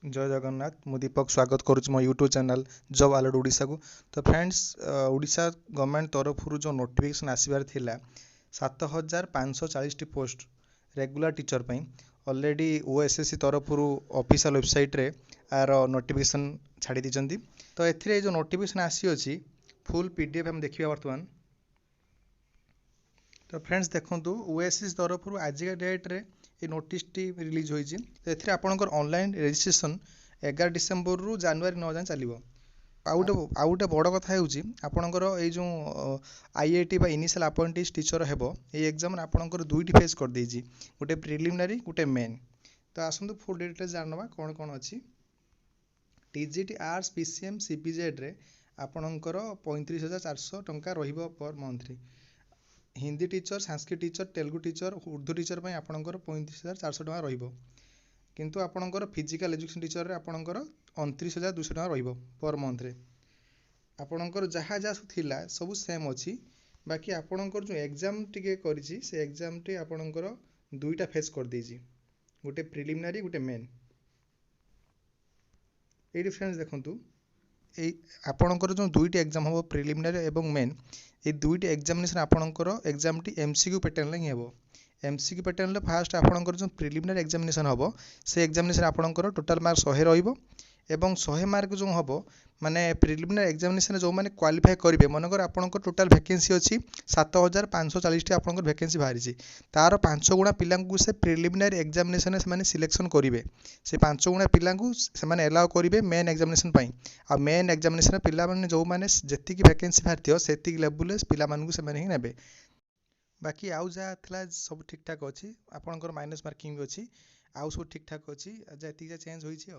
जय जगन्नाथ मु दीपक स्वागत करुच्ची मो YouTube channel job alert Odisha को। तो फ्रेंड्स ओडिशा गवर्नमेंट तरफ जो नोटिफिकेशन आसबार थिला 7540 पोस्ट रेगुलर टीचर पई ऑलरेडी ओएसएससी तरफ ऑफिशियल वेबसाइट रे आर नोटिफिकेशन छाड़ी दीचंती। तो एथिरे जो नोटिफिकेशन आसी अछि फुल पीडीएफ हम देखिबा वर्तमान। तो फ्रेंड्स देखंतु ओएसएससी तरफ आज का डेट रे ये नोटिस टी रिलीज होइछि। तो एथिरे आपनकर ऑनलाइन रजिस्ट्रेशन 11 डिसेंबर रु जनवरी 9 जान चलिबो। आउटे बड़ कथा हेउछि आपनकर ए जो आईआईटी बा इनिशियल अपॉइंटेड टीचर हेबो ए एग्जाम रे आपनकर दुईटी फेज कर देछि, गोटे प्रिलिमिनरी गोटे मेन। तो आसंतु फुल डिटेल्स जानबा कोन कोन अछि। टीजीटी आर्ट्स पीसीएम सीपीजेड रे आपनकर 35,400 टंका रहिबो पर मंथ रे। Hindi teacher Sanskrit teacher Telugu teacher Urdu teacher पर आपंकर 35,400 टका रहिबो। किंतु आपंकर फिजिकल एजुकेशन टीचर रे आपंकर 29,200 टका रहिबो पर मंथ रे। आपंकर जहाँ जहाँ थिला सब सेम अछि, बाकी आपंकर जो एग्जाम टिके करिछि से एग्जाम टी आपंकर दुईटा फेज कर देछि, गोटे प्रिलिमिनरी गोटे मेन। ए डिफरेंस देखंतु ए आपणकर जो दुईटी एग्जाम हम प्रिलिमिनरी एवं मेन ये दुईटी एग्जामिनेशन आपणकर एग्जाम टी एमसीक्यू पैटर्न रे हेबो। एमसीक्यू पैटर्न रे फास्ट आपणकर जो प्रिलिमिनरी एग्जामिनेशन हबो से एग्जामिनेशन आपणकर टोटल मार्क 100 रहिबो एवं 100 मार्क जो हबो माने प्रिलिमिनरी एग्जामिनेशन जो माने क्वालिफाई करिवे मनकर आपणकर टोटल वैकेंसी अछि 7540 टी आपणकर वैकेंसी बाहरी तार 5 गुणा पिलांकु से प्रिलिमिनरी एग्जामिनेशन से माने सिलेक्शन करिवे। से 5 गुणा पिलांकु से माने अलाउ करिवे मेन एग्जामिनेशन पई। आ मेन एग्जामिनेशन पिला माने जो माने जति की वैकेंसी बाहरथियो सेति लेवल पिला मानकु से माने ही नेबे। बाकी आउ जा थला सब ठीक ठाक अछि, आपणकर माइनस मार्किंग भी अछि, आउ सब ठीक ठाक अछि, जति जा चेंज होइछि।